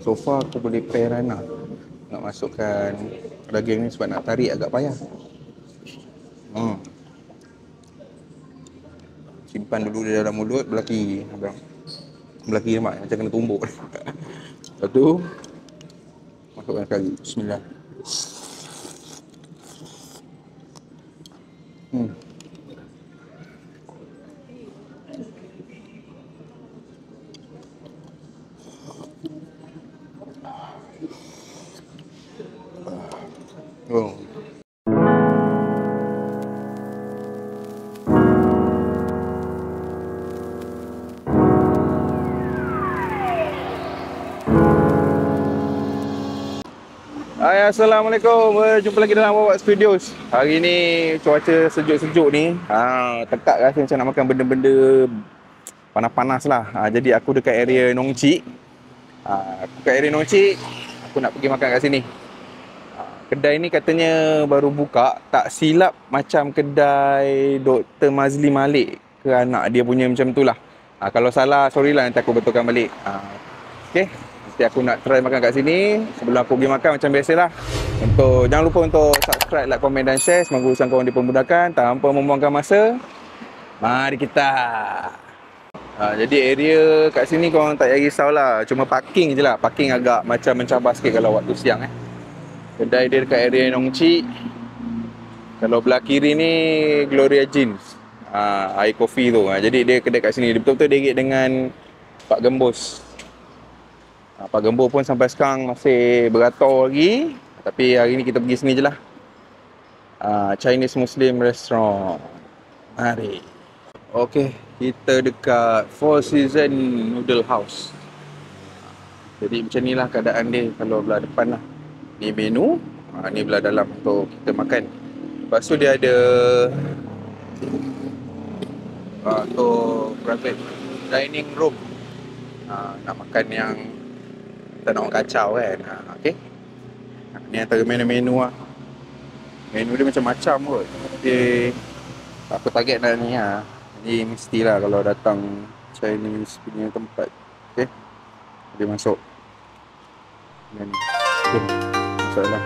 So far aku boleh pair lah. Nak masukkan daging ni sebab nak tarik agak payah. Simpan dulu di dalam mulut, belaki. Belaki nampak macam kena tumbuk. Lepas tu masukkan sekali. Bismillah. Oh. Hai, Assalamualaikum. Berjumpa lagi dalam Wawak Studios. Hari ni cuaca sejuk-sejuk ni. Tekak rasa macam nak makan benda-benda panas-panas lah. Jadi aku dekat area Nong Chik. Aku kat area Nong Chik. Aku nak pergi makan kat sini. Kedai ni katanya baru buka. Tak silap macam kedai Dr. Mazli Malik ke anak dia punya macam tu lah. Kalau salah, sorry lah, nanti aku betulkan balik. Okay. Nanti aku nak try makan kat sini. Sebelum aku pergi makan macam biasalah. Jangan lupa untuk subscribe, like, komen dan share. Semoga urusan korang dipermudahkan. Tanpa membuangkan masa, mari kita. Jadi area kat sini korang tak payah risaulah. Cuma parking je lah. Parking agak macam mencabar sikit kalau waktu siang. Kedai dia dekat area Nong Chik. Kalau belah kiri ni Gloria Jeans. Air kopi tu. Jadi dia kedai kat sini. Dia betul-betul degit dengan Pak Gembos. Pak Gembos pun sampai sekarang masih beratur lagi. Tapi hari ni kita pergi sini je lah. Chinese Muslim Restaurant. Mari. Okay, kita dekat Four Seasons Noodle House. Jadi macam ni lah keadaan dia kalau belah depan lah. Ni menu. Ni belah dalam untuk kita makan. Lepas tu dia ada untuk private dining room. Nak makan yang tak nak orang kacau kan. Okay. Ni antara menu-menu lah. Menu dia macam-macam kot. Tapi aku target nak ni lah. Jadi mestilah kalau datang Chinese punya tempat. Okay. Dia masuk. Ni. Okay. Masuklah.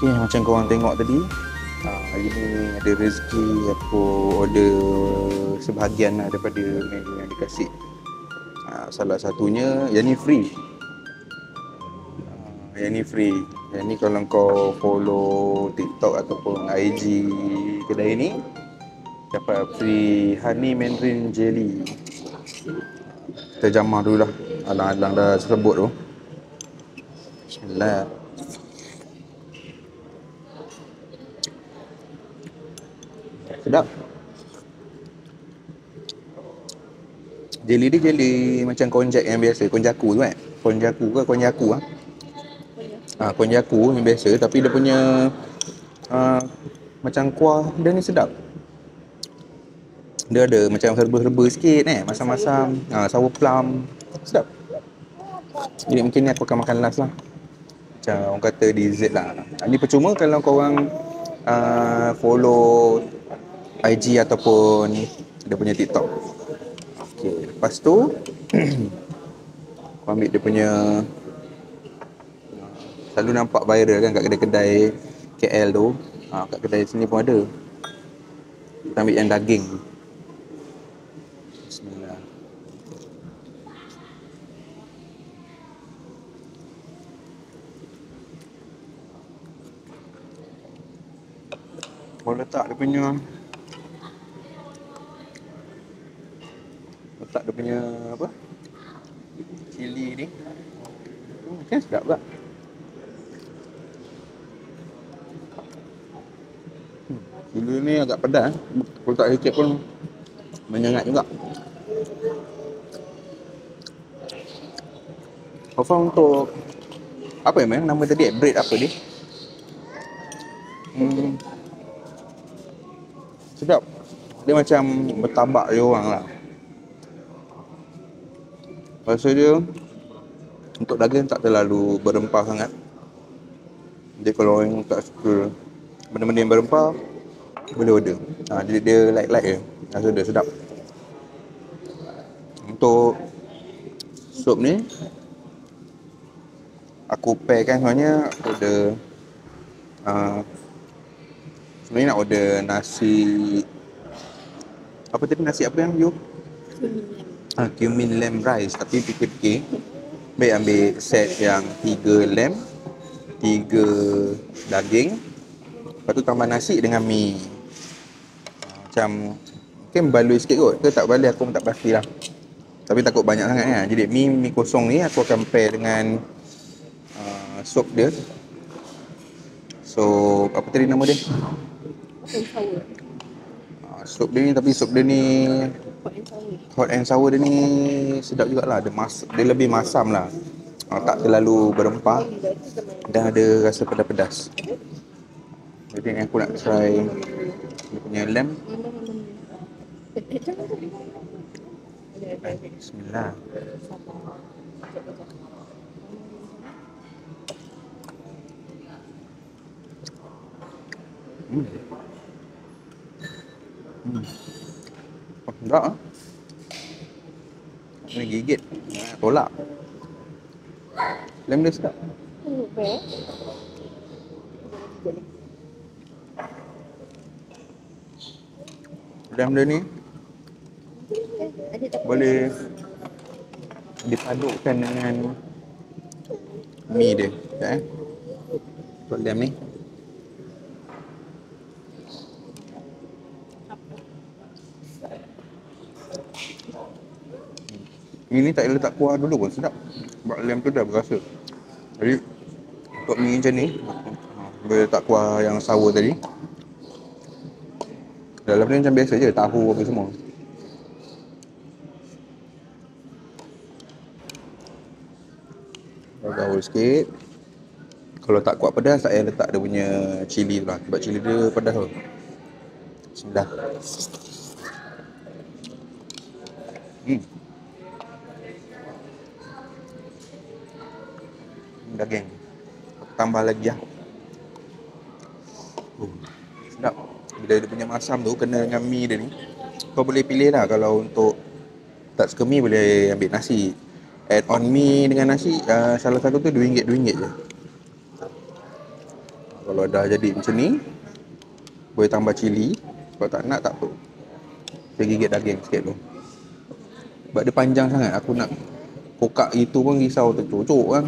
Okay, macam korang tengok tadi, hari ni ada rezeki aku order sebahagian lah daripada menu yang dikasih. Salah satunya yang ni free. Yang ni free. Yang ni kalau kau follow TikTok ataupun IG kedai ni, dapat free honey mandarin jelly. Kita jamah dulu lah. Alang-alang dah sebut tu. Bismillah. Sedap. Jelly dia jelly macam konjac yang biasa, konjaku tu kan. Konjaku ke konjaku ah? Konjaku yang biasa tapi dia punya macam kuah dia ni sedap. Dia ada macam herba-herba sikit masam-masam, sour plum. Sedap. Jadi mungkin ni aku akan makan last lah. Macam orang kata dessert lah. Ni percuma kalau korang follow IG ataupun dia punya TikTok. Okay, lepas tu aku ambil dia punya Selalu nampak viral kan kat kedai-kedai KL tu. Kat kedai sini pun ada. Kita ambil yang daging. Bismillah. Kalau letak dia punya apa? Cili ni. Kan sedap tak? Cili ni agak pedas. Kalau tak sikit pun menyengat juga. Confirm untuk apa ya memang nama tadi? Bread apa dia? Sedap. Dia macam bertabak je orang lah. Rasa dia untuk daging tak terlalu berempah sangat. Jadi kalau orang tak suka benda-benda yang berempah, boleh order. Jadi dia light-light je. Rasa dia sedap. Untuk sup ni aku pairkan sebenarnya order sebenarnya nak order nasi apa tadi, nasi apa yang you? Cumin lamb rice. Tapi fikir-fikir baik ambil set yang 3 lamb, 3 daging, lepas tu tambah nasi dengan mi. Macam mungkin baloi sikit kot ke tak baloi aku pun tak pastilah. Tapi takut banyak sangat kan. Jadi mi kosong ni aku akan pair dengan sup dia. So apa tadi nama dia? Sup dia ni, tapi sup dia ni hot and sour dia ni sedap jugalah. Dia lebih masam lah. Tak terlalu berempah dan ada rasa pedas-pedas. Jadi aku nak try dia punya lamb. Bismillah. Sedap ah. Ni gigit. Tolak. Lamb dia sedap. Lamb dia ni boleh dipadukan dengan mi dia. Untuk lamb ni ini tak letak kuah dulu pun sedap. Sebab lamb tu dah berasa. Jadi untuk mi macam ni boleh letak kuah yang sour tadi. Dalam ni macam biasa je, tahu apa semua. Gaul sikit. Kalau tak kuat pedas, saya letak dia punya cili tu lah. Sebab cili dia pedas tu. Bismillah. Daging. Tambah lagi lah. Sedap. Bila dia punya masam tu kena dengan mi dia ni, kau boleh pilih lah. Kalau untuk tak suka mi boleh ambil nasi. Add on mi dengan nasi, salah satu tu RM2 je. Kalau dah jadi macam ni, boleh tambah cili. Kalau tak nak, tak apa. Saya gigit daging sikit tu. Sebab dia panjang sangat, aku nak kokak itu pun risau tercocok kan.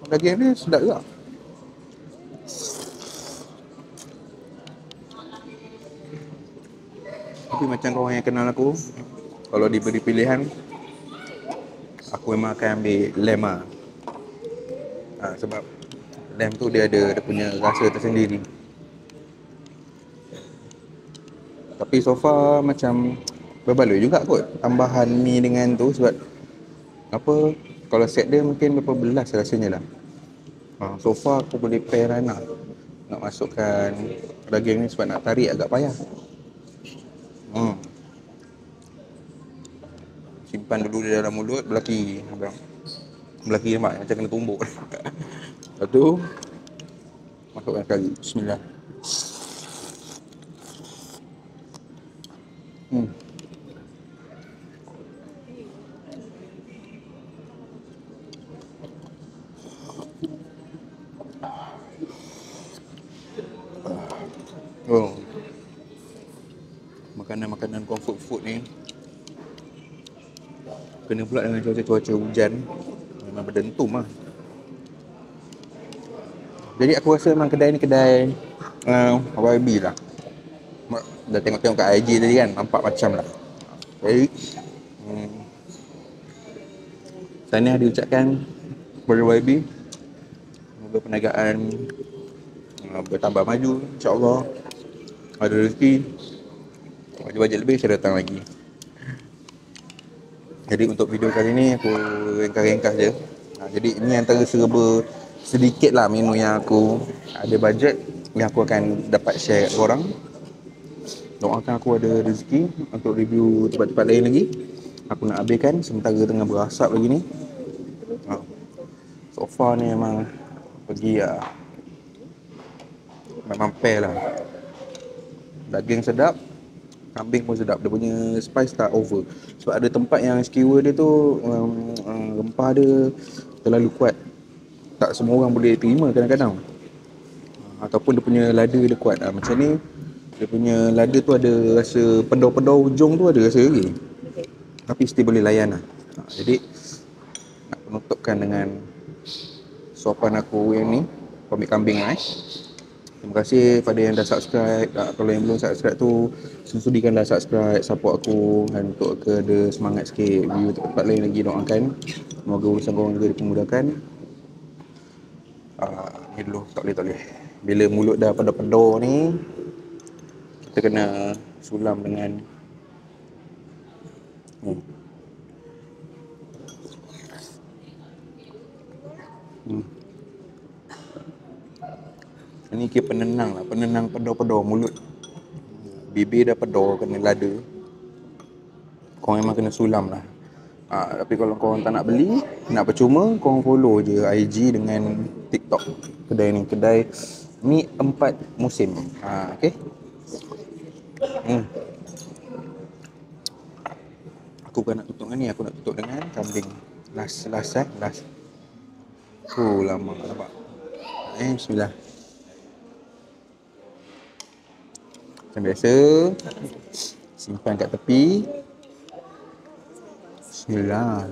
Daging ni sedap juga. Tapi macam korang yang kenal aku, kalau diberi pilihan, aku memang akan ambil lamb lah. Sebab lamb tu dia punya rasa tersendiri. Tapi so far macam berbaloi juga kot tambahan mi dengan tu. Sebab apa, kalau set dia mungkin berapa belas rasanya lah. So far aku boleh pair lah nak masukkan daging ni. Sebab nak tarik agak payah. Simpan dulu di dalam mulut, belaki nampak macam kena tumbuk. Lepas tu masukkan sekali. Bismillah. Hmm. Oh, makanan-makanan comfort food ni kena pula dengan cuaca-cuaca hujan. Memang berdentum lah. Jadi aku rasa memang kedai ni kedai YB lah. Dah tengok-tengok kat IG tadi kan, nampak macam lah. Jadi tahniah diucapkan kepada YB. Semoga perniagaan bertambah maju, insyaAllah. Ada rezeki, bajet-bajet lebih saya datang lagi. Jadi untuk video kali ni aku ringkas-ringkas je. Jadi ini antara serba sedikit lah menu yang aku ada bajet yang aku akan dapat share kat korang. Doakan aku ada rezeki untuk review tempat-tempat lain lagi. Aku nak habiskan sementara tengah berasap lagi ni. So far ni memang pergi memang pair lah. Daging sedap, kambing pun sedap. Dia punya spice tak over. Sebab ada tempat yang skewer dia tu rempah dia terlalu kuat. Tak semua orang boleh terima kadang-kadang. Ataupun dia punya lada dia kuat. Macam ni dia punya lada tu ada rasa pedau-pedau hujung tu ada rasa lagi. Tapi still boleh layan lah. Jadi nak penutupkan dengan suapan aku yang ni, komik kambing lah. Terima kasih pada yang dah subscribe. Kalau yang belum subscribe tu, sudikanlah subscribe, support aku dan untuk aku ada semangat sikit review tempat lain lagi. Doakan semoga urusan korang juga dipermudahkan. Ni dulu, tak boleh. Bila mulut dah pedar-pedar ni, kita kena sulam dengan Ini kira penenang lah, penenang pedar-pedar mulut. Bibir dah pedar kena lada. Korang memang kena sulam lah. Tapi kalau korang tak nak beli, nak percuma, korang follow je IG dengan TikTok kedai ni. Kedai mi 4 musim. Okay. Aku bukan nak tutup dengan ni, aku nak tutup dengan kambing. Last. Lama nampak. Bismillah. Macam biasa, simpan kat tepi. Bismillah.